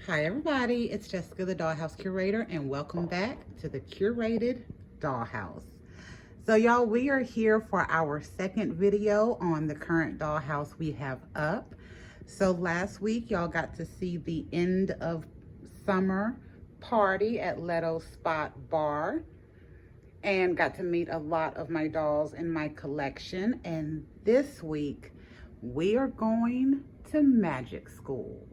Hi everybody, it's Jessica, the Dollhouse curator, and welcome back to the curated Dollhouse. So y'all, we are here for our second video on the current Dollhouse we have up. So last week y'all got to see the end of summer party at Leto's Spot Bar and got to meet a lot of my dolls in my collection. And this week we are going to magic school.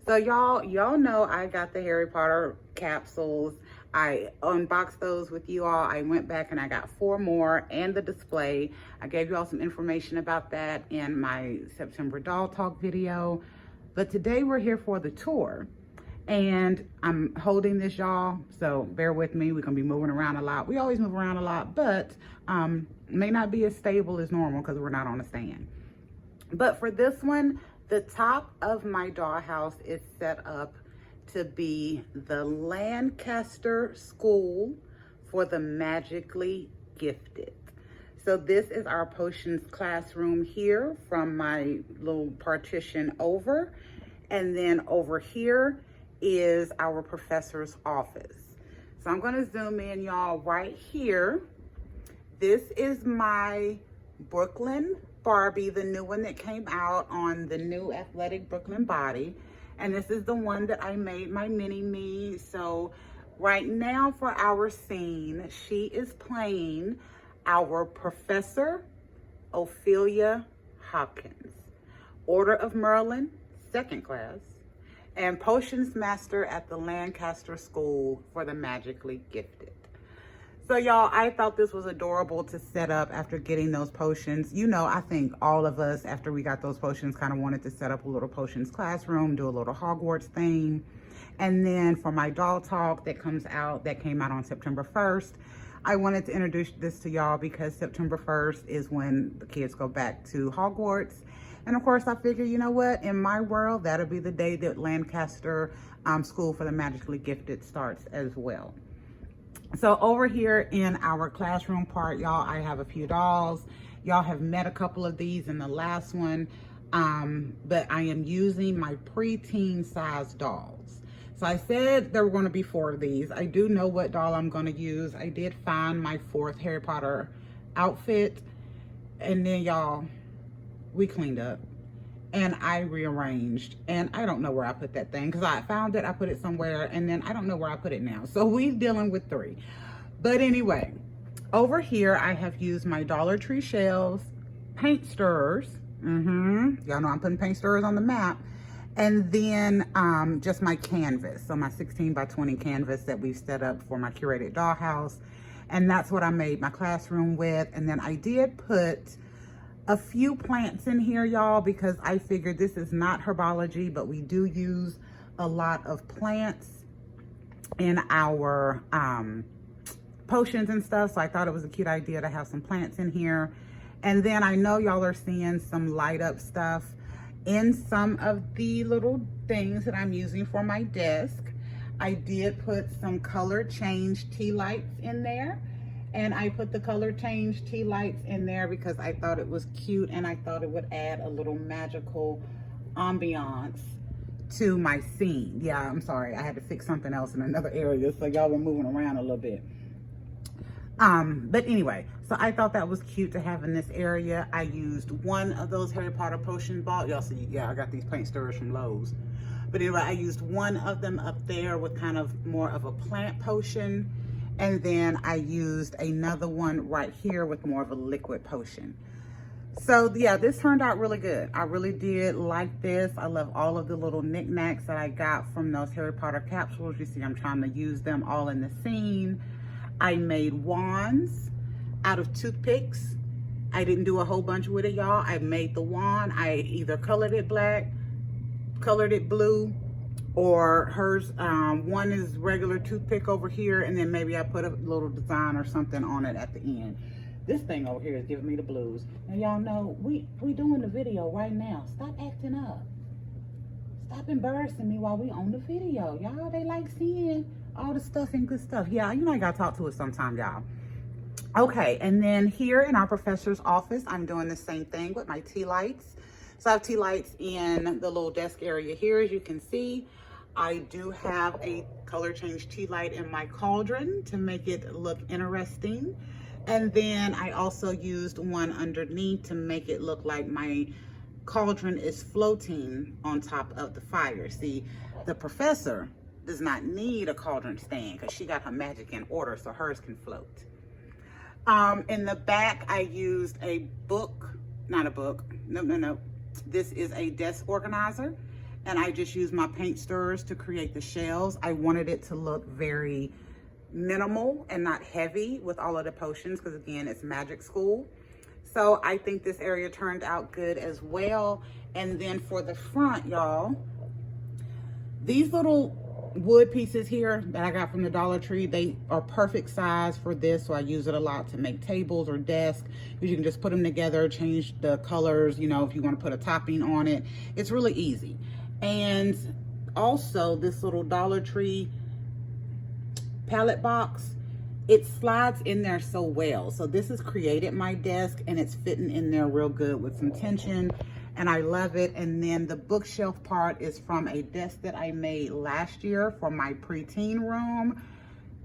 So y'all know I got the Harry Potter capsules. I unboxed those with you all. I went back and I got 4 more and the display. I gave you all some information about that in my September doll talk video. But today we're here for the tour. And I'm holding this, y'all, so bear with me. We're gonna be moving around a lot. We always move around a lot, but may not be as stable as normal because we're not on a stand. But for this one, the top of my dollhouse is set up to be the Lancaster School for the Magically Gifted. So this is our potions classroom here from my little partition over. And then over here is our professor's office. So I'm gonna zoom in, y'all, right here. This is my Brooklyn Barbie, the new one that came out on the new athletic Brooklyn body. And this is the one that I made my mini me. So right now for our scene, she is playing our Professor Ophelia Hopkins, Order of Merlin, 2nd class, and Potions Master at the Lancaster School for the Magically Gifted. So y'all, I thought this was adorable to set up after getting those potions. You know, I think all of us, after we got those potions, kind of wanted to set up a little potions classroom, do a little Hogwarts thing. And then for my doll talk that came out on September 1st, I wanted to introduce this to y'all because September 1st is when the kids go back to Hogwarts. And of course, I figured, you know what, in my world, that'll be the day that Lancaster School for the Magically Gifted starts as well. So over here in our classroom part, y'all, I have a few dolls. Y'all have met a couple of these in the last one, but I am using my preteen size dolls. So I said there were going to be 4 of these. I do know what doll I'm going to use. I did find my 4th Harry Potter outfit, and then y'all, we cleaned up and I rearranged, and I don't know where I put that thing because I found it, I put it somewhere, and then I don't know where I put it now. So we're dealing with 3. But anyway, over here I have used my Dollar Tree shelves, paint stirrers. Y'all know I'm putting paint stirrers on the map. And then just my canvas. So my 16 by 20 canvas that we've set up for my curated dollhouse. And that's what I made my classroom with. And then I did put a few plants in here, y'all, because I figured this is not herbology, but we do use a lot of plants in our potions and stuff. So I thought it was a cute idea to have some plants in here. And then I know y'all are seeing some light up stuff in some of the little things that I'm using for my desk. I did put some color change tea lights in there. And I put the color change tea lights in there because I thought it was cute and I thought it would add a little magical ambiance to my scene. Yeah, I'm sorry. I had to fix something else in another area, so y'all were moving around a little bit. But anyway, so I thought that was cute to have in this area. I used one of those Harry Potter potion balls. Y'all see, yeah, I got these paint stirrers from Lowe's. But anyway, I used one of them up there with kind of more of a plant potion. And then I used another one right here with more of a liquid potion. So yeah, this turned out really good. I really did like this. I love all of the little knickknacks that I got from those Harry Potter capsules. You see, I'm trying to use them all in the scene. I made wands out of toothpicks. I didn't do a whole bunch with it, y'all. I made the wand. I either colored it black, colored it blue, or hers, one is regular toothpick over here, and then maybe I put a little design or something on it at the end. This thing over here is giving me the blues. And y'all know, we doing the video right now. Stop acting up. Stop embarrassing me while we on the video. Y'all, they like seeing all the stuff and good stuff. Yeah, you know I gotta talk to us sometime, y'all. Okay, and then here in our professor's office, I'm doing the same thing with my tea lights. So I have tea lights in the little desk area here, as you can see. I do have a color change tea light in my cauldron to make it look interesting. And then I also used one underneath to make it look like my cauldron is floating on top of the fire. See, the professor does not need a cauldron stand because she got her magic in order so hers can float. In the back, I used a book, not a book, no. This is a desk organizer, and I just used my paint stirrers to create the shelves. I wanted it to look very minimal and not heavy with all of the potions because again, it's magic school. So I think this area turned out good as well. And then for the front, y'all, these little wood pieces here that I got from the Dollar Tree, they are perfect size for this, so I use it a lot to make tables or desks. You can just put them together, change the colors, you know, if you want to put a topping on it. It's really easy. And also this little Dollar Tree palette box, it slides in there so well. So this has created my desk and it's fitting in there real good with some tension, and I love it. And then the bookshelf part is from a desk that I made last year for my preteen room.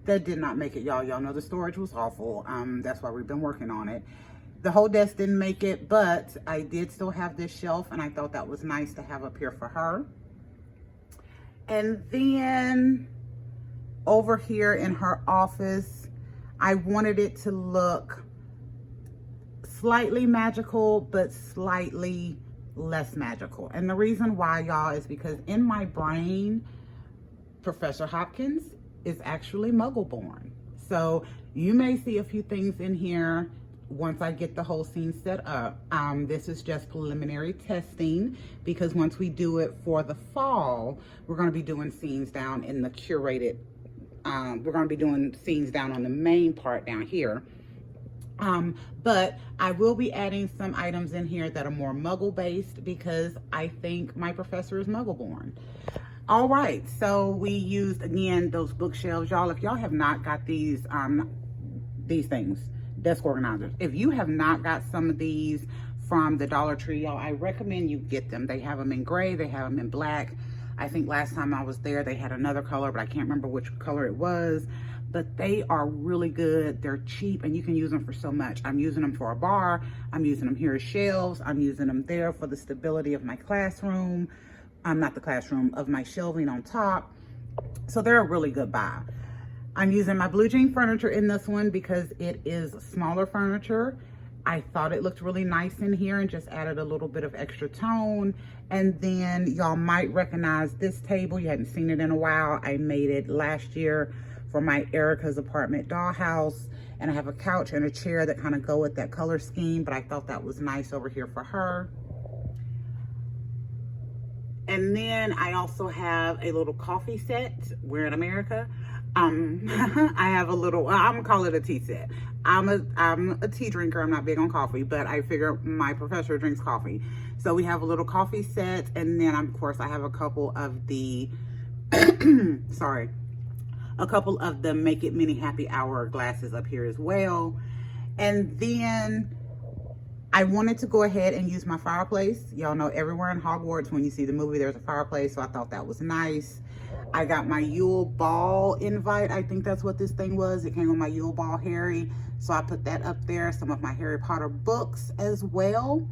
That did not make it, y'all. Y'all know the storage was awful. That's why we've been working on it. The whole desk didn't make it, but I did still have this shelf, and I thought that was nice to have up here for her. And then over here in her office, I wanted it to look slightly magical, but slightly less magical. And the reason why, y'all, is because in my brain, Professor Hopkins is actually Muggle born. So you may see a few things in here once I get the whole scene set up. This is just preliminary testing because once we do it for the fall, we're going to be doing scenes down in the curated, we're going to be doing scenes down on the main part down here. But I will be adding some items in here that are more Muggle based because I think my professor is Muggle born. All right, so we used again those bookshelves, y'all. If y'all have not got these things, desk organizers, if you have not got some of these from the Dollar Tree, y'all, I recommend you get them. They have them in gray, they have them in black. I think last time I was there they had another color, but I can't remember which color it was. But they are really good. They're cheap and you can use them for so much. I'm using them for a bar. I'm using them here as shelves. I'm using them there for the stability of my classroom. Not the classroom, of my shelving on top. So they're a really good buy. I'm using my blue jean furniture in this one because it is smaller furniture. I thought it looked really nice in here and just added a little bit of extra tone. And then y'all might recognize this table. You hadn't seen it in a while. I made it last year for my Erica's apartment dollhouse, and I have a couch and a chair that kind of go with that color scheme, but I thought that was nice over here for her. And then I also have a little coffee set. We're in America. I have a little, I'm gonna call it a tea set. I'm a tea drinker. I'm not big on coffee, but I figure my professor drinks coffee. So we have a little coffee set, and then of course I have a couple of the, sorry, a couple of the Make It Mini Happy Hour glasses up here as well. And then I wanted to go ahead and use my fireplace. Y'all know everywhere in Hogwarts when you see the movie there's a fireplace, so I thought that was nice. I got my Yule Ball invite. I think that's what this thing was. It came on my Yule Ball Harry, so I put that up there. Some of my Harry Potter books as well.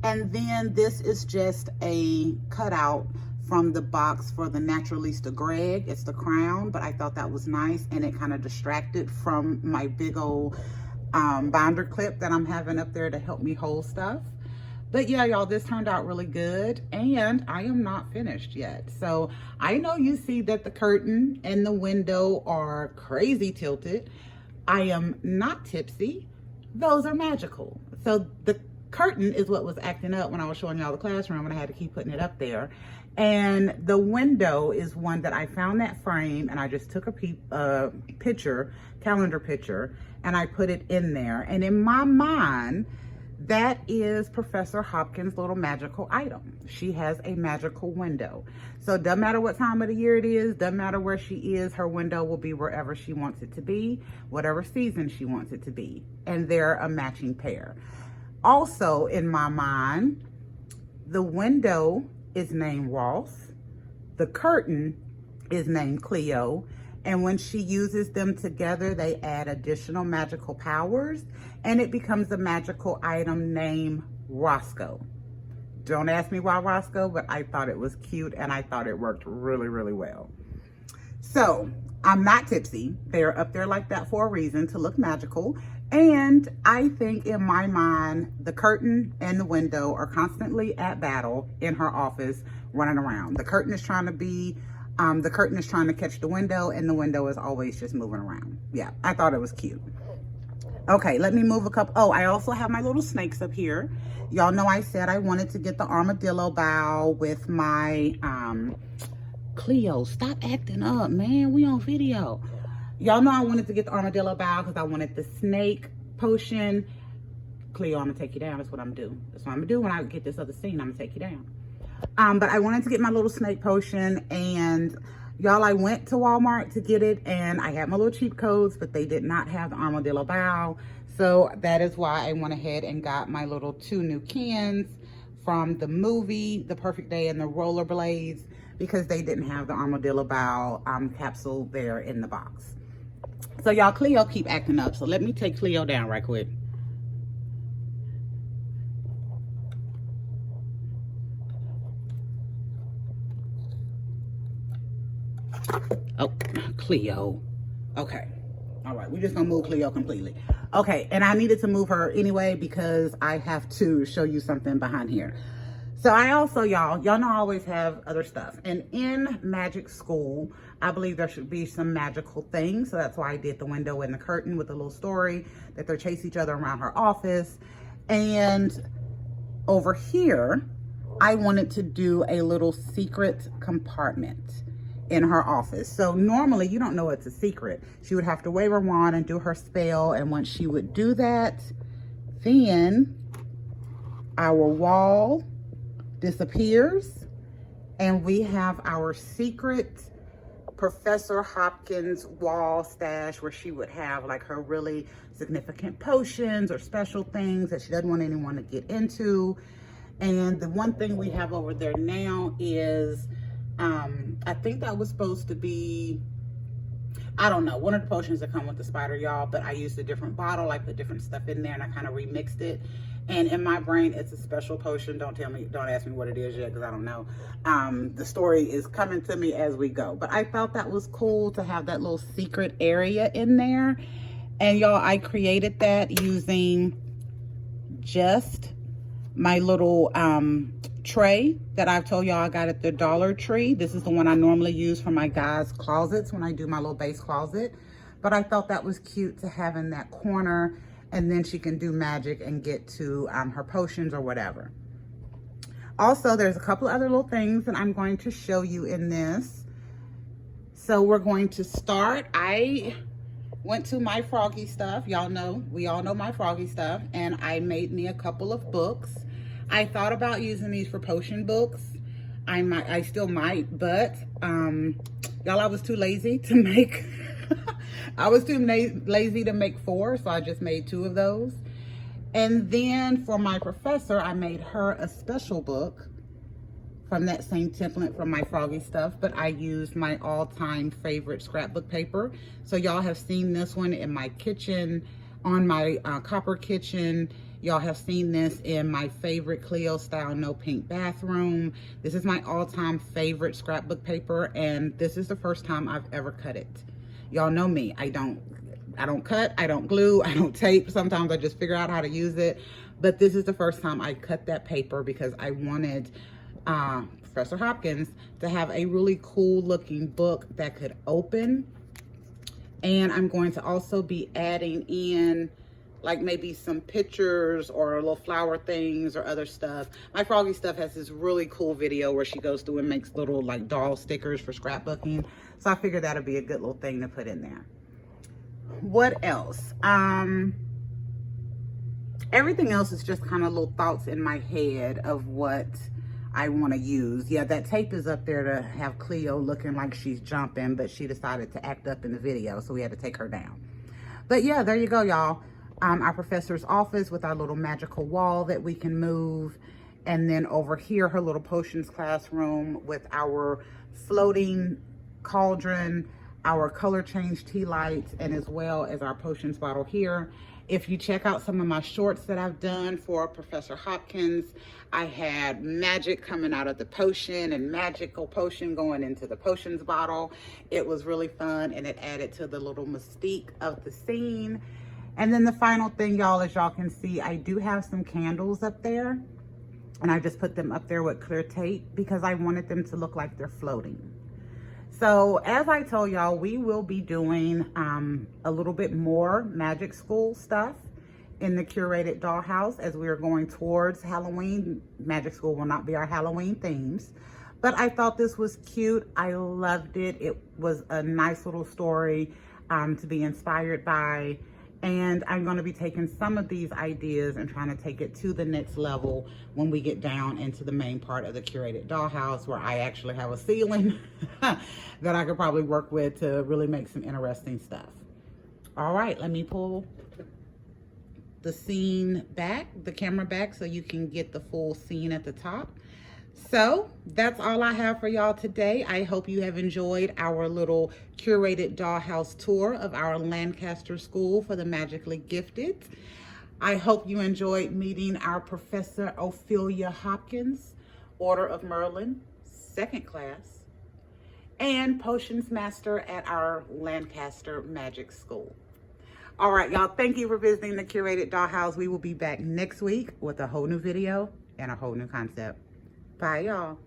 And then this is just a cutout from the box for the Naturalista Greg. It's the crown, but I thought that was nice, and it kind of distracted from my big old binder clip that I'm having up there to help me hold stuff. But yeah, y'all, this turned out really good, and I am not finished yet. So I know you see that the curtain and the window are crazy tilted. I am not tipsy. Those are magical. So the curtain is what was acting up when I was showing y'all the classroom, and I had to keep putting it up there. And the window is one that I found that frame, and I just took a calendar picture, and I put it in there. And in my mind, that is Professor Hopkins' little magical item. She has a magical window. So it doesn't matter what time of the year it is, doesn't matter where she is, her window will be wherever she wants it to be, whatever season she wants it to be. And they're a matching pair. Also, in my mind, the window is named Ross. The curtain is named Cleo. And when she uses them together, they add additional magical powers, and it becomes a magical item named Roscoe. Don't ask me why Roscoe, but I thought it was cute and I thought it worked really, really well. So I'm not tipsy. They're up there like that for a reason, to look magical. And I think in my mind, the curtain and the window are constantly at battle in her office, running around. The curtain is trying to catch the window, and the window is always just moving around. Yeah, I thought it was cute. Okay, let me move a couple. Oh, I also have my little snakes up here. Y'all know I said I wanted to get the armadillo bow with my, Cleo, stop acting up, man. We on video. Y'all know I wanted to get the armadillo bow because I wanted the snake potion. Cleo, I'm gonna take you down. That's what I'm gonna do. That's what I'm gonna do when I get this other scene. I'm gonna take you down. But I wanted to get my little snake potion, and y'all, I went to Walmart to get it, and I had my little cheat codes, but they did not have the armadillo bow. So that is why I went ahead and got my little 2 new cans from the movie, The Perfect Day and the Rollerblades, because they didn't have the armadillo bow capsule there in the box. So y'all, Cleo keep acting up. So let me take Cleo down right quick. Oh, Cleo. Okay. All right, we're just gonna move Cleo completely. Okay, and I needed to move her anyway because I have to show you something behind here. So I also, y'all know I always have other stuff. And in magic school, I believe there should be some magical things. So that's why I did the window and the curtain with a little story that they chase each other around her office. And over here, I wanted to do a little secret compartment in her office. So normally you don't know it's a secret. She would have to wave her wand and do her spell, and once she would do that, then our wall disappears and we have our secret Professor Hopkins wall stash, where she would have like her really significant potions or special things that she doesn't want anyone to get into. And the one thing we have over there now is I think that was supposed to be, I don't know, one of the potions that come with the spider, y'all, but I used a different bottle. I put different stuff in there and I kind of remixed it. And in my brain, it's a special potion. Don't ask me what it is yet, because I don't know. The story is coming to me as we go. But I thought that was cool to have that little secret area in there. And y'all, I created that using just my little tray that I've told y'all I got at the Dollar Tree. This is the one I normally use for my guys' closets when I do my little base closet. But I thought that was cute to have in that corner, and then she can do magic and get to her potions or whatever. Also, there's a couple other little things that I'm going to show you in this. So we're going to start. I went to My Froggy Stuff. Y'all know, we all know My Froggy Stuff, and I made me a couple of books. I thought about using these for potion books. I still might, but y'all, I was too lazy to make I was too lazy to make 4, so I just made 2 of those. And then for my professor, I made her a special book from that same template from My Froggy Stuff, but I used my all-time favorite scrapbook paper. So y'all have seen this one in my kitchen, on my copper kitchen. Y'all have seen this in my favorite Cleo style no pink bathroom. This is my all-time favorite scrapbook paper, and this is the first time I've ever cut it. Y'all know me. I don't cut, I don't glue, I don't tape. Sometimes I just figure out how to use it. But this is the first time I cut that paper because I wanted Professor Hopkins to have a really cool looking book that could open. And I'm going to also be adding in like maybe some pictures or little flower things or other stuff. My Froggy Stuff has this really cool video where she goes through and makes little like doll stickers for scrapbooking. So I figured that'd be a good little thing to put in there. What else? Everything else is just kind of little thoughts in my head of what I want to use. Yeah, that tape is up there to have Cleo looking like she's jumping, but she decided to act up in the video, so we had to take her down. But yeah, there you go, y'all. Our professor's office with our little magical wall that we can move. And then over here, her little potions classroom with our floating cauldron, our color change tea lights, and as well as our potions bottle here. If you check out some of my shorts that I've done for Professor Hopkins, I had magic coming out of the potion and magical potion going into the potions bottle. It was really fun, and it added to the little mystique of the scene. And then the final thing, y'all, as y'all can see, I do have some candles up there, and I just put them up there with clear tape because I wanted them to look like they're floating. So as I told y'all, we will be doing a little bit more magic school stuff in the curated dollhouse as we are going towards Halloween. Magic school will not be our Halloween themes, but I thought this was cute. I loved it. It was a nice little story to be inspired by. And I'm going to be taking some of these ideas and trying to take it to the next level when we get down into the main part of the curated dollhouse, where I actually have a ceiling that I could probably work with to really make some interesting stuff. All right, let me pull the scene back, the camera back, so you can get the full scene at the top. So that's all I have for y'all today. I hope you have enjoyed our little curated dollhouse tour of our Lancaster School for the Magically Gifted. I hope you enjoyed meeting our Professor Ophelia Hopkins, Order of Merlin, 2nd class, and Potions Master at our Lancaster Magic School. All right, y'all, thank you for visiting the curated dollhouse. We will be back next week with a whole new video and a whole new concept. Bye, y'all.